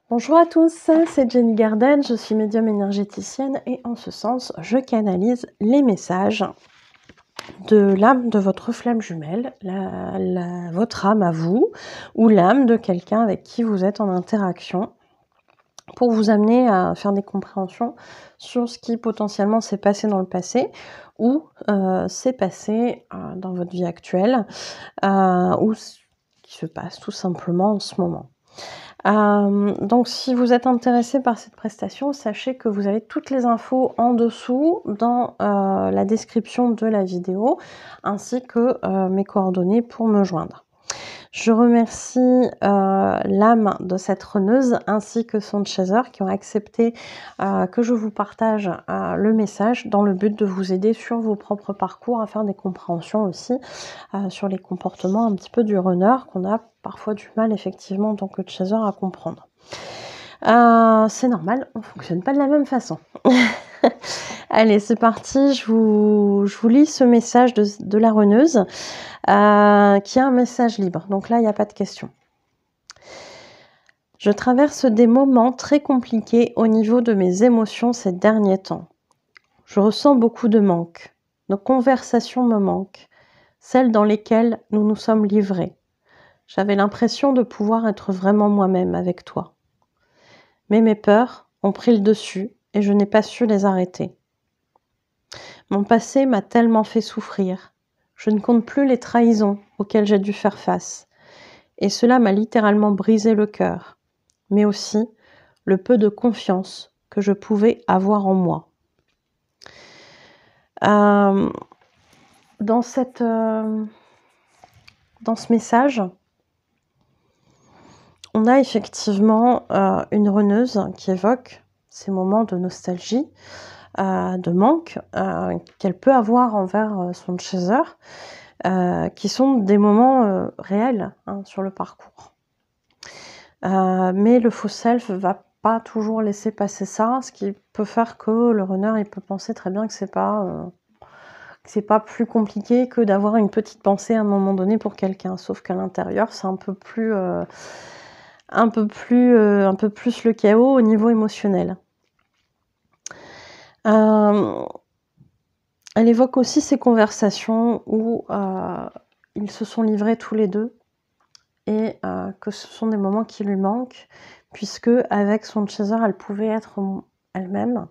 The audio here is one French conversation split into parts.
Bonjour à tous, c'est Jenny Garden, je suis médium énergéticienne et en ce sens, je canalise les messages de l'âme de votre flamme jumelle, votre âme à vous, ou l'âme de quelqu'un avec qui vous êtes en interaction, pour vous amener à faire des compréhensions sur ce qui potentiellement s'est passé dans le passé, ou s'est passé dans votre vie actuelle, ou ce qui se passe tout simplement en ce moment. Donc si vous êtes intéressé par cette prestation, sachez que vous avez toutes les infos en dessous dans la description de la vidéo, ainsi que mes coordonnées pour me joindre. Je remercie l'âme de cette runneuse ainsi que son chaser qui ont accepté que je vous partage le message dans le but de vous aider sur vos propres parcours à faire des compréhensions aussi sur les comportements un petit peu du runner qu'on a parfois du mal effectivement en tant que chaser à comprendre. C'est normal, on ne fonctionne pas de la même façon. Allez, c'est parti, je vous lis ce message de la runneuse qui a un message libre. Donc là, il n'y a pas de question. Je traverse des moments très compliqués au niveau de mes émotions ces derniers temps. Je ressens beaucoup de manque. Nos conversations me manquent, celles dans lesquelles nous nous sommes livrés. J'avais l'impression de pouvoir être vraiment moi-même avec toi. Mais mes peurs ont pris le dessus et je n'ai pas su les arrêter. Mon passé m'a tellement fait souffrir. Je ne compte plus les trahisons auxquelles j'ai dû faire face. Et cela m'a littéralement brisé le cœur, mais aussi le peu de confiance que je pouvais avoir en moi. Dans ce message, on a effectivement une runneuse qui évoque ces moments de nostalgie, de manque qu'elle peut avoir envers son chaser, qui sont des moments réels sur le parcours. Mais le faux self va pas toujours laisser passer ça, ce qui peut faire que le runner il peut penser très bien que c'est pas plus compliqué que d'avoir une petite pensée à un moment donné pour quelqu'un, sauf qu'à l'intérieur c'est un peu plus le chaos au niveau émotionnel. Elle évoque aussi ces conversations où ils se sont livrés tous les deux et que ce sont des moments qui lui manquent, puisque avec son chaser, elle pouvait être elle-même.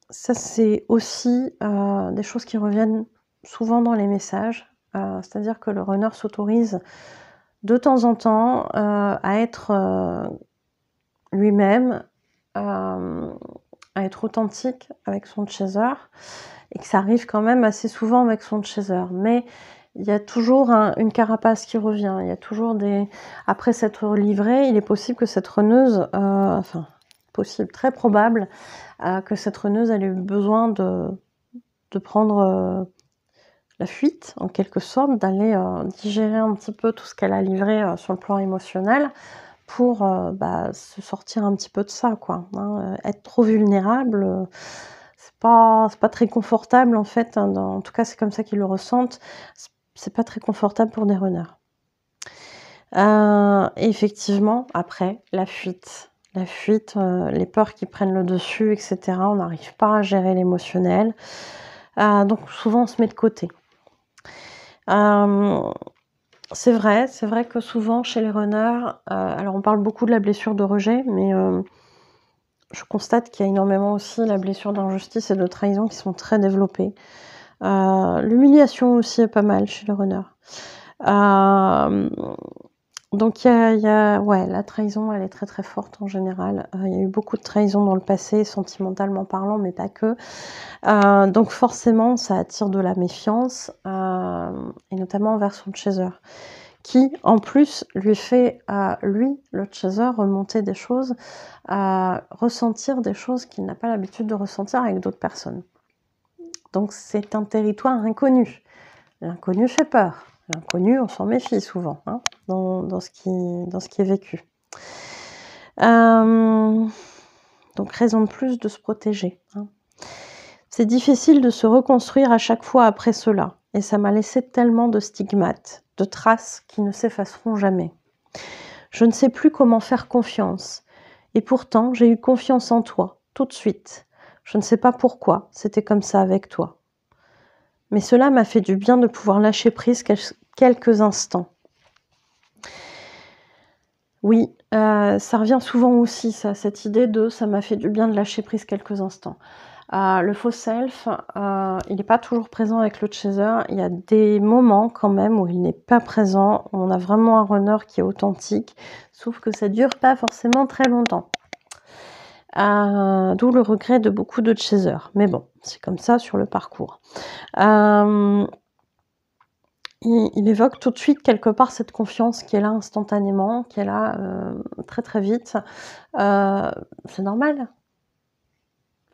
Ça, c'est aussi des choses qui reviennent souvent dans les messages, c'est-à-dire que le runner s'autorise de temps en temps à être lui-même, à être authentique avec son chaser, et que ça arrive quand même assez souvent avec son chaser. Mais il y a toujours une carapace qui revient, il y a toujours après s'être livré, il est possible que cette runneuse, très probable, que cette runneuse elle ait eu besoin de prendre la fuite, en quelque sorte, d'aller digérer un petit peu tout ce qu'elle a livré sur le plan émotionnel pour se sortir un petit peu de ça, quoi. Être trop vulnérable, c'est pas très confortable, en fait. En tout cas, c'est comme ça qu'ils le ressentent. C'est pas très confortable pour des runners. Et effectivement, après, la fuite, les peurs qui prennent le dessus, etc. On n'arrive pas à gérer l'émotionnel. Donc souvent, on se met de côté. C'est vrai que souvent, chez les runners, alors on parle beaucoup de la blessure de rejet, mais je constate qu'il y a énormément aussi la blessure d'injustice et de trahison qui sont très développées. L'humiliation aussi est pas mal chez les runners. Donc la trahison, elle est très très forte en général. Il y a eu beaucoup de trahison dans le passé, sentimentalement parlant, mais pas que. Donc forcément, ça attire de la méfiance, et notamment envers son chaser, qui en plus lui fait, lui, le chaser, remonter des choses, ressentir des choses qu'il n'a pas l'habitude de ressentir avec d'autres personnes. Donc c'est un territoire inconnu. L'inconnu fait peur. L'inconnu, on s'en méfie souvent dans ce qui est vécu. Donc raison de plus de se protéger. C'est difficile de se reconstruire à chaque fois après cela, et ça m'a laissé tellement de stigmates, de traces qui ne s'effaceront jamais. Je ne sais plus comment faire confiance. Et pourtant, j'ai eu confiance en toi, tout de suite. Je ne sais pas pourquoi, c'était comme ça avec toi. Mais cela m'a fait du bien de pouvoir lâcher prise quelques instants. Oui, ça revient souvent aussi, ça, cette idée de « ça m'a fait du bien de lâcher prise quelques instants ». Le faux self, il n'est pas toujours présent avec le chaser. Il y a des moments quand même où il n'est pas présent. On a vraiment un runner qui est authentique, sauf que ça dure pas forcément très longtemps. D'où le regret de beaucoup de chasers. Mais bon, c'est comme ça sur le parcours. Il évoque tout de suite quelque part cette confiance qui est là instantanément, qui est là très très vite. C'est normal.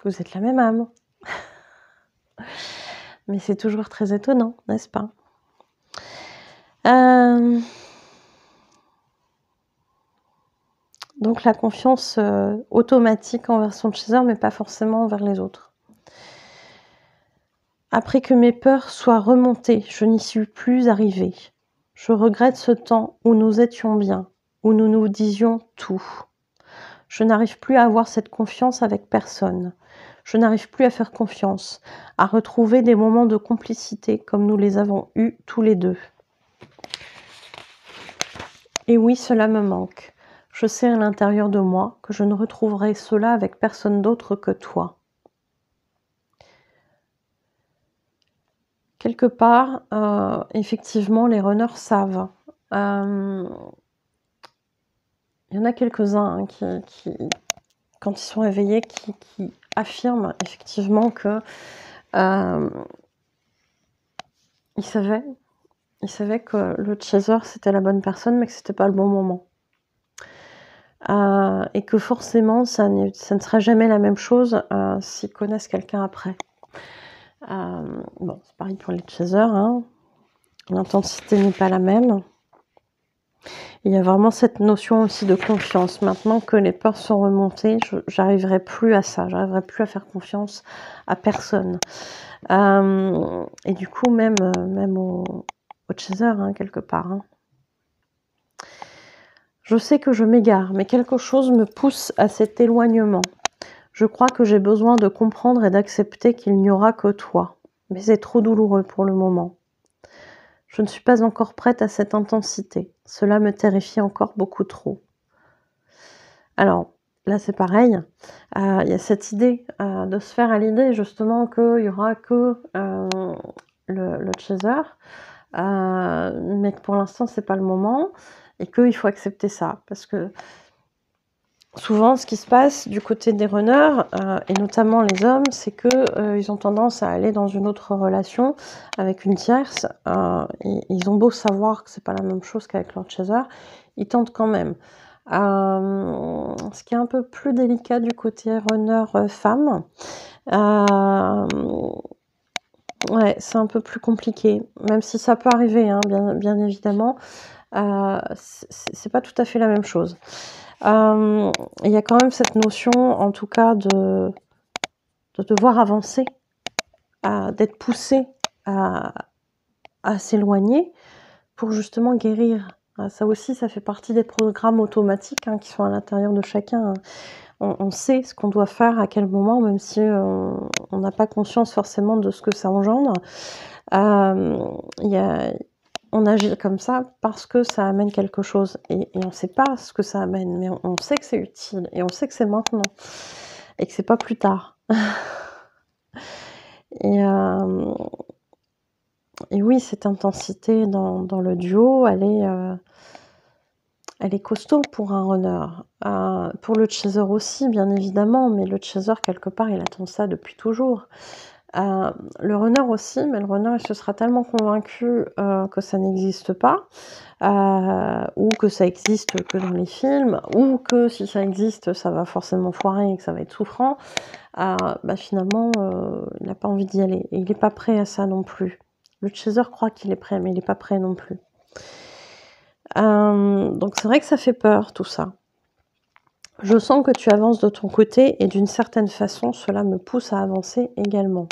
Vous êtes la même âme. Mais c'est toujours très étonnant, n'est-ce pas? Donc la confiance automatique envers son chaser, mais pas forcément envers les autres. Après que mes peurs soient remontées, je n'y suis plus arrivée. Je regrette ce temps où nous étions bien, où nous nous disions tout. Je n'arrive plus à avoir cette confiance avec personne. Je n'arrive plus à faire confiance, à retrouver des moments de complicité comme nous les avons eus tous les deux. Et oui, cela me manque. Je sais à l'intérieur de moi que je ne retrouverai cela avec personne d'autre que toi. Quelque part, effectivement, les runners savent. Il y en a quelques-uns hein, qui, quand ils sont éveillés, qui affirment effectivement que ils savaient que le chaser c'était la bonne personne, mais que c'était pas le bon moment. Et que forcément, ça ne sera jamais la même chose s'ils connaissent quelqu'un après. Bon, c'est pareil pour les chasers, hein. L'intensité n'est pas la même. Il y a vraiment cette notion aussi de confiance. Maintenant que les peurs sont remontées, j'arriverai plus à ça. J'arriverai plus à faire confiance à personne. Et du coup, même au chaser, hein, quelque part. Hein. Je sais que je m'égare, mais quelque chose me pousse à cet éloignement. Je crois que j'ai besoin de comprendre et d'accepter qu'il n'y aura que toi. Mais c'est trop douloureux pour le moment. Je ne suis pas encore prête à cette intensité. Cela me terrifie encore beaucoup trop. Alors, là c'est pareil. Il y a cette idée de se faire à l'idée justement qu'il n'y aura que le chaser. Mais que pour l'instant, c'est pas le moment. Et qu'il faut accepter ça. Parce que souvent, ce qui se passe du côté des runners, et notamment les hommes, c'est qu'ils ont tendance à aller dans une autre relation avec une tierce. Et ils ont beau savoir que c'est pas la même chose qu'avec leur chaser, ils tentent quand même. Ce qui est un peu plus délicat du côté runner femme. Ouais, c'est un peu plus compliqué. Même si ça peut arriver, hein, bien évidemment. C'est pas tout à fait la même chose. Il y a quand même cette notion, en tout cas, de devoir avancer, d'être poussé à s'éloigner pour justement guérir. Ça aussi, ça fait partie des programmes automatiques hein, qui sont à l'intérieur de chacun. On sait ce qu'on doit faire à quel moment, même si on n'a pas conscience forcément de ce que ça engendre. On agit comme ça parce que ça amène quelque chose. Et on ne sait pas ce que ça amène, mais on sait que c'est utile. Et on sait que c'est maintenant. Et que c'est pas plus tard. Et oui, cette intensité dans le duo, elle est costaud pour un runner. Pour le chaser aussi, bien évidemment. Mais le chaser, quelque part, il attend ça depuis toujours. Le runner aussi, mais le runner il se sera tellement convaincu que ça n'existe pas, ou que ça existe que dans les films, ou que si ça existe, ça va forcément foirer et que ça va être souffrant, finalement, il n'a pas envie d'y aller. Et il n'est pas prêt à ça non plus. Le chaser croit qu'il est prêt, mais il n'est pas prêt non plus. Donc c'est vrai que ça fait peur, tout ça. Je sens que tu avances de ton côté et d'une certaine façon, cela me pousse à avancer également.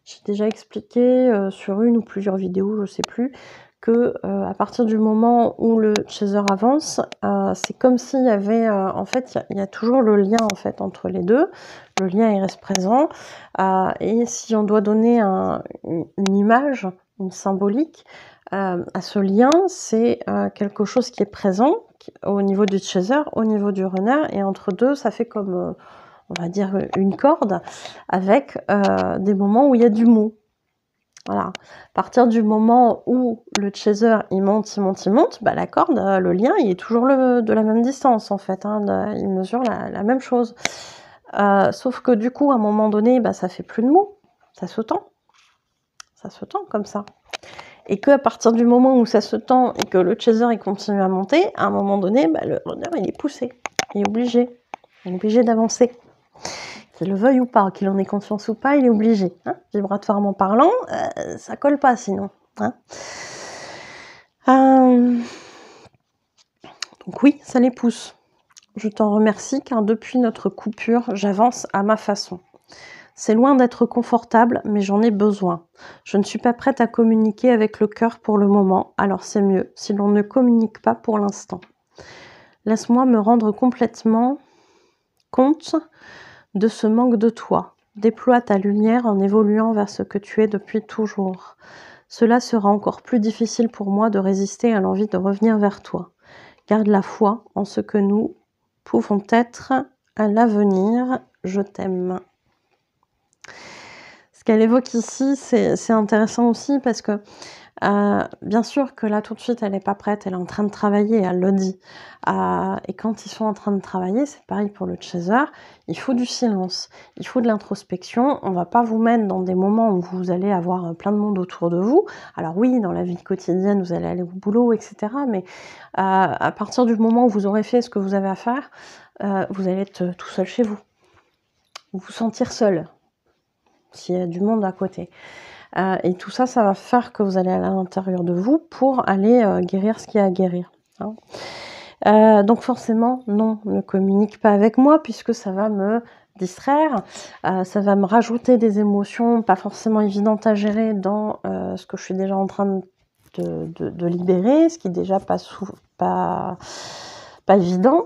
J'ai déjà expliqué sur une ou plusieurs vidéos, je ne sais plus, que à partir du moment où le chaser avance, c'est comme s'il y avait, en fait, il y a toujours le lien en fait entre les deux. Le lien il reste présent, et si on doit donner une image, une symbolique à ce lien, c'est quelque chose qui est présent au niveau du chaser, au niveau du runner, et entre deux, ça fait comme, on va dire, une corde avec des moments où il y a du mou. Voilà. À partir du moment où le chaser il monte, bah, la corde, le lien, il est toujours de la même distance en fait, hein, il mesure la même chose. Sauf que du coup, à un moment donné, bah, ça fait plus de mou, ça se tend comme ça. Et qu'à partir du moment où ça se tend et que le chaser il continue à monter, à un moment donné, bah, le runner il est poussé, il est obligé d'avancer. Qu'il le veuille ou pas, qu'il en ait conscience ou pas, il est obligé. Hein, vibratoirement parlant, ça colle pas sinon. Hein. Donc oui, ça les pousse. Je t'en remercie car depuis notre coupure, j'avance à ma façon. C'est loin d'être confortable, mais j'en ai besoin. Je ne suis pas prête à communiquer avec le cœur pour le moment, alors c'est mieux si l'on ne communique pas pour l'instant. Laisse-moi me rendre complètement compte de ce manque de toi. Déploie ta lumière en évoluant vers ce que tu es depuis toujours. Cela sera encore plus difficile pour moi de résister à l'envie de revenir vers toi. Garde la foi en ce que nous pouvons être à l'avenir. Je t'aime. Ce qu'elle évoque ici, c'est intéressant aussi parce que bien sûr que là tout de suite elle n'est pas prête, elle est en train de travailler, elle le dit. Et quand ils sont en train de travailler, c'est pareil pour le chaser, il faut du silence, il faut de l'introspection. On va pas vous mettre dans des moments où vous allez avoir plein de monde autour de vous. Alors oui, dans la vie quotidienne, vous allez aller au boulot, etc. Mais à partir du moment où vous aurez fait ce que vous avez à faire, vous allez être tout seul chez vous. Vous sentir seul, s'il y a du monde à côté. Et tout ça, ça va faire que vous allez aller à l'intérieur de vous pour aller guérir ce qu'il y a à guérir. Hein. Donc forcément, non, ne communique pas avec moi puisque ça va me distraire, ça va me rajouter des émotions pas forcément évidentes à gérer dans ce que je suis déjà en train de libérer, ce qui est déjà pas évident,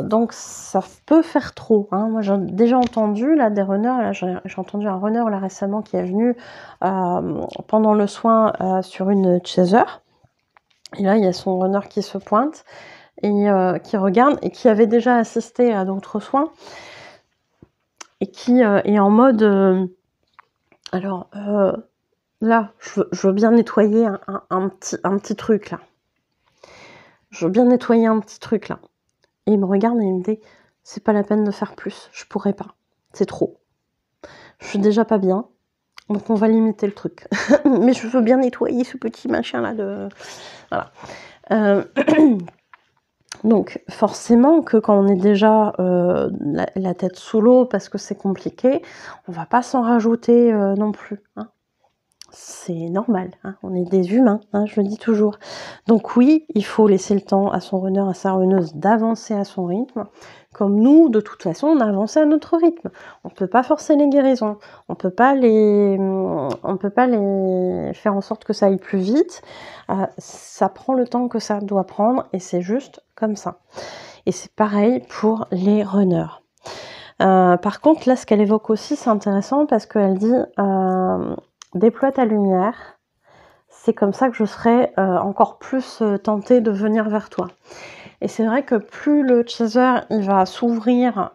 donc ça peut faire trop. Hein. Moi j'ai déjà entendu là des runners, j'ai entendu un runner là récemment qui est venu pendant le soin sur une chaser, et là il y a son runner qui se pointe et qui regarde et qui avait déjà assisté à d'autres soins et qui est en mode alors là je veux bien nettoyer un petit truc là. Je veux bien nettoyer un petit truc là. Et il me regarde et il me dit, c'est pas la peine de faire plus, je pourrais pas, c'est trop. Je suis déjà pas bien, donc on va limiter le truc. Mais je veux bien nettoyer ce petit machin là de... Voilà. Donc forcément que quand on est déjà la tête sous l'eau parce que c'est compliqué, on va pas s'en rajouter non plus. Hein. C'est normal, hein, on est des humains, hein, je le dis toujours. Donc oui, il faut laisser le temps à son runner, à sa runneuse d'avancer à son rythme. Comme nous, de toute façon, on a avancé à notre rythme. On ne peut pas forcer les guérisons, on peut pas les faire en sorte que ça aille plus vite. Ça prend le temps que ça doit prendre et c'est juste comme ça. Et c'est pareil pour les runners. Par contre, là, ce qu'elle évoque aussi, c'est intéressant parce qu'elle dit... déploie ta lumière, c'est comme ça que je serai encore plus tentée de venir vers toi. Et c'est vrai que plus le chaser il va s'ouvrir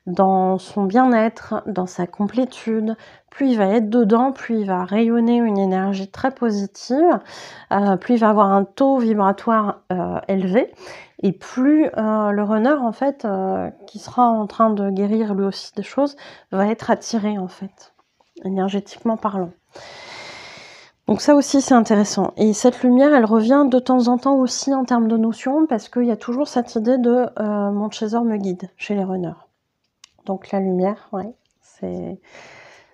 dans son bien-être, dans sa complétude, plus il va être dedans, plus il va rayonner une énergie très positive, plus il va avoir un taux vibratoire élevé, et plus le runner en fait qui sera en train de guérir lui aussi des choses va être attiré en fait, énergétiquement parlant. Donc ça aussi c'est intéressant. Et cette lumière elle revient de temps en temps aussi en termes de notion parce qu'il y a toujours cette idée de mon chaser me guide chez les runners. Donc la lumière, ouais, c'est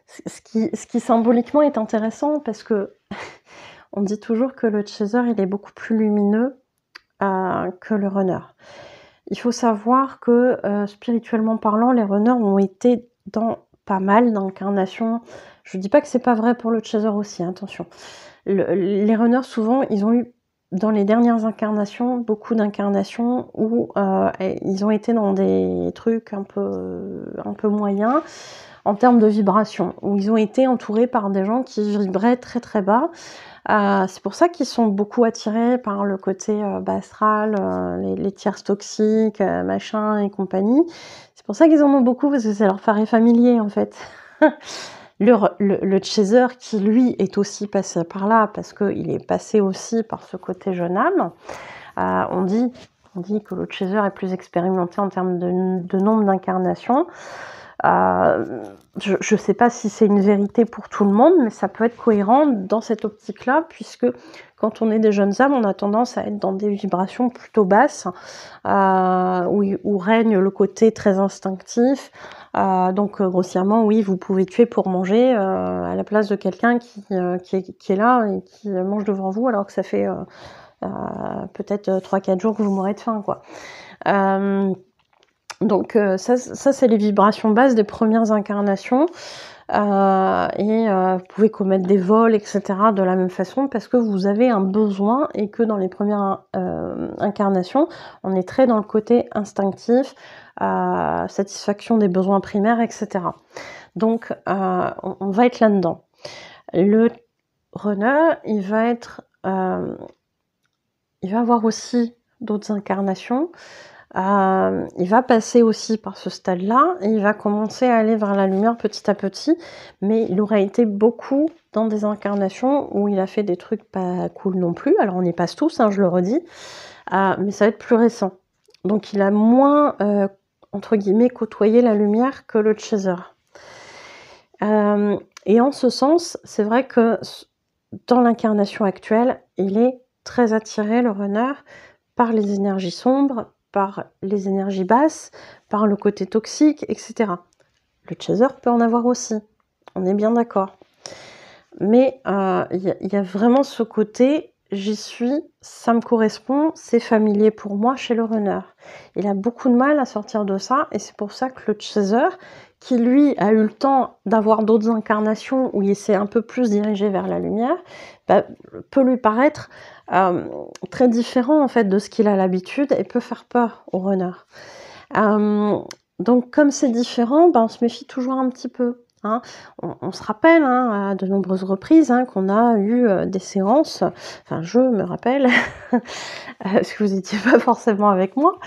ce qui symboliquement est intéressant parce que on dit toujours que le chaser il est beaucoup plus lumineux que le runner. Il faut savoir que spirituellement parlant, les runners ont été dans pas mal d'incarnations. Je dis pas que c'est pas vrai pour le chaser aussi, attention. Les runners, souvent, ils ont eu, dans les dernières incarnations, beaucoup d'incarnations où ils ont été dans des trucs un peu moyens en termes de vibration, où ils ont été entourés par des gens qui vibraient très très bas. C'est pour ça qu'ils sont beaucoup attirés par le côté bas astral, les tierces toxiques, machin et compagnie. C'est pour ça qu'ils en ont beaucoup, parce que ça leur paraît familier en fait. Le chaser qui lui est aussi passé par là, parce qu'il est passé aussi par ce côté jeune âme, on dit que le chaser est plus expérimenté en termes de nombre d'incarnations. Je ne sais pas si c'est une vérité pour tout le monde, mais ça peut être cohérent dans cette optique-là, puisque quand on est des jeunes âmes, on a tendance à être dans des vibrations plutôt basses, où règne le côté très instinctif. Donc grossièrement, oui, vous pouvez tuer pour manger à la place de quelqu'un qui est là et qui mange devant vous, alors que ça fait peut-être 3-4 jours que vous mourrez de faim, quoi. Donc ça c'est les vibrations basses des premières incarnations, vous pouvez commettre des vols, etc. de la même façon, parce que vous avez un besoin, et que dans les premières incarnations, on est très dans le côté instinctif, satisfaction des besoins primaires, etc. Donc on va être là-dedans. Le runner, il va avoir aussi d'autres incarnations. Il va passer aussi par ce stade-là, et il va commencer à aller vers la lumière petit à petit, mais il aura été beaucoup dans des incarnations où il a fait des trucs pas cool non plus. Alors on y passe tous, hein, je le redis, mais ça va être plus récent. Donc il a moins, entre guillemets, côtoyé la lumière que le chaser. Et en ce sens, c'est vrai que dans l'incarnation actuelle, il est très attiré, le runner, par les énergies sombres, par les énergies basses, par le côté toxique, etc. Le chaser peut en avoir aussi, on est bien d'accord. Mais il y a vraiment ce côté, j'y suis, ça me correspond, c'est familier pour moi chez le runner. Il a beaucoup de mal à sortir de ça, et c'est pour ça que le chaser, qui lui a eu le temps d'avoir d'autres incarnations où il s'est un peu plus dirigé vers la lumière, peut lui paraître très différent en fait de ce qu'il a l'habitude, et peut faire peur au runner. Donc comme c'est différent, on se méfie toujours un petit peu. Hein. On se rappelle à de nombreuses reprises qu'on a eu des séances, enfin je me rappelle, parce que vous n'étiez pas forcément avec moi,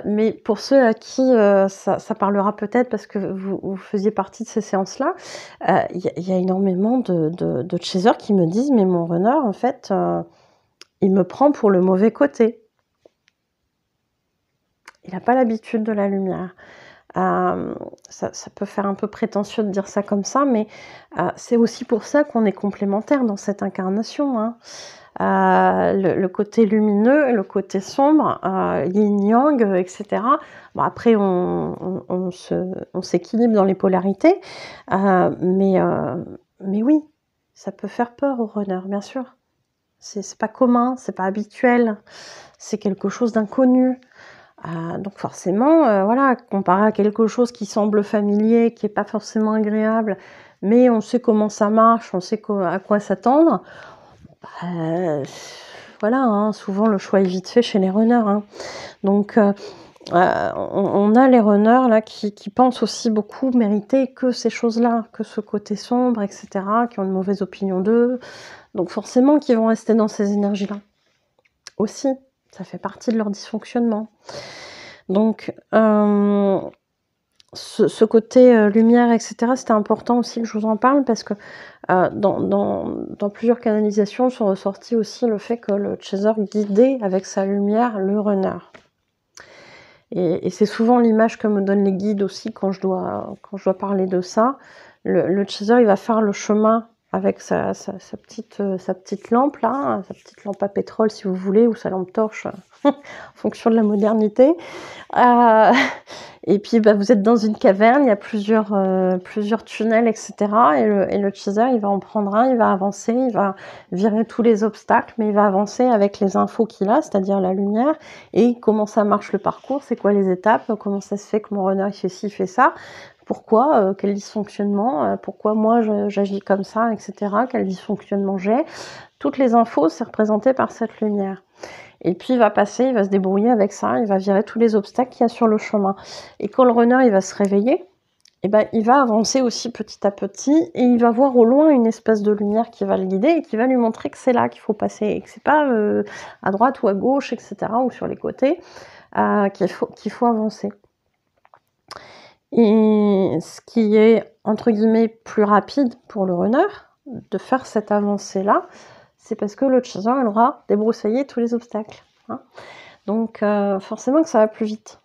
mais pour ceux à qui ça parlera peut-être, parce que vous faisiez partie de ces séances-là, il y a énormément de chasers qui me disent « mais mon runner, en fait, il me prend pour le mauvais côté. Il n'a pas l'habitude de la lumière. » Ça peut faire un peu prétentieux de dire ça comme ça, mais c'est aussi pour ça qu'on est complémentaires dans cette incarnation. Le côté lumineux et le côté sombre, yin-yang, etc. Bon, après, on s'équilibre dans les polarités, mais oui, ça peut faire peur aux runners, bien sûr. C'est pas commun, c'est pas habituel, c'est quelque chose d'inconnu. Donc forcément, voilà, comparé à quelque chose qui semble familier, qui n'est pas forcément agréable, mais on sait comment ça marche, on sait à quoi s'attendre, voilà, souvent le choix est vite fait chez les runners. Donc on a les runners là qui pensent aussi beaucoup mériter que ces choses-là, que ce côté sombre, etc., qui ont une mauvaise opinion d'eux, donc forcément qu'ils vont rester dans ces énergies-là. Aussi, ça fait partie de leur dysfonctionnement. Donc, ce côté lumière, etc., c'était important aussi que je vous en parle, parce que dans plusieurs canalisations sont ressortis aussi le fait que le chaser guidait avec sa lumière le runner. Et c'est souvent l'image que me donnent les guides aussi quand je dois parler de ça. Le chaser, il va faire le chemin avec sa petite lampe là, sa petite lampe à pétrole si vous voulez, ou sa lampe torche en fonction de la modernité. Et puis vous êtes dans une caverne, il y a plusieurs tunnels, etc. Et le chaser, il va en prendre un, il va avancer, il va virer tous les obstacles, mais il va avancer avec les infos qu'il a, c'est-à-dire la lumière, et comment ça marche le parcours, c'est quoi les étapes, comment ça se fait que mon runner il fait ci, il fait ça, Pourquoi, quel dysfonctionnement, pourquoi moi j'agis comme ça, etc. Quel dysfonctionnement j'ai. Toutes les infos, c'est représenté par cette lumière. Et puis il va passer, il va se débrouiller avec ça, il va virer tous les obstacles qu'il y a sur le chemin. Et quand le runner il va se réveiller, eh ben, il va avancer aussi petit à petit et il va voir au loin une espèce de lumière qui va le guider et qui va lui montrer que c'est là qu'il faut passer et que c'est pas à droite ou à gauche, etc. ou sur les côtés qu'il faut avancer. Et ce qui est, entre guillemets, plus rapide pour le runner de faire cette avancée-là, c'est parce que le chaser, elle aura débroussaillé tous les obstacles. Hein. Donc, forcément que ça va plus vite.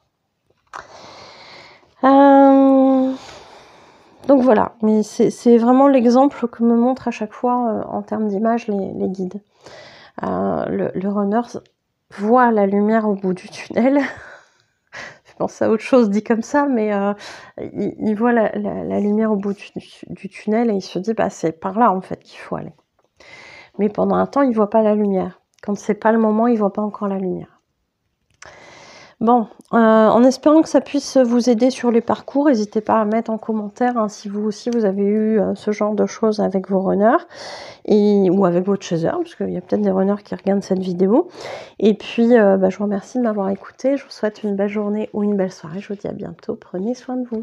Donc voilà, mais c'est vraiment l'exemple que me montre à chaque fois en termes d'image les guides. Le runner voit la lumière au bout du tunnel. Je pense à autre chose dit comme ça, mais il voit la lumière au bout du tunnel et il se dit bah, c'est par là en fait qu'il faut aller. Mais pendant un temps, il ne voit pas la lumière. Quand c'est pas le moment, il ne voit pas encore la lumière. Bon, en espérant que ça puisse vous aider sur les parcours, n'hésitez pas à mettre en commentaire hein, si vous aussi vous avez eu ce genre de choses avec vos runners ou avec votre chaser, parce qu'il y a peut-être des runners qui regardent cette vidéo. Et puis, je vous remercie de m'avoir écouté. Je vous souhaite une belle journée ou une belle soirée. Je vous dis à bientôt. Prenez soin de vous.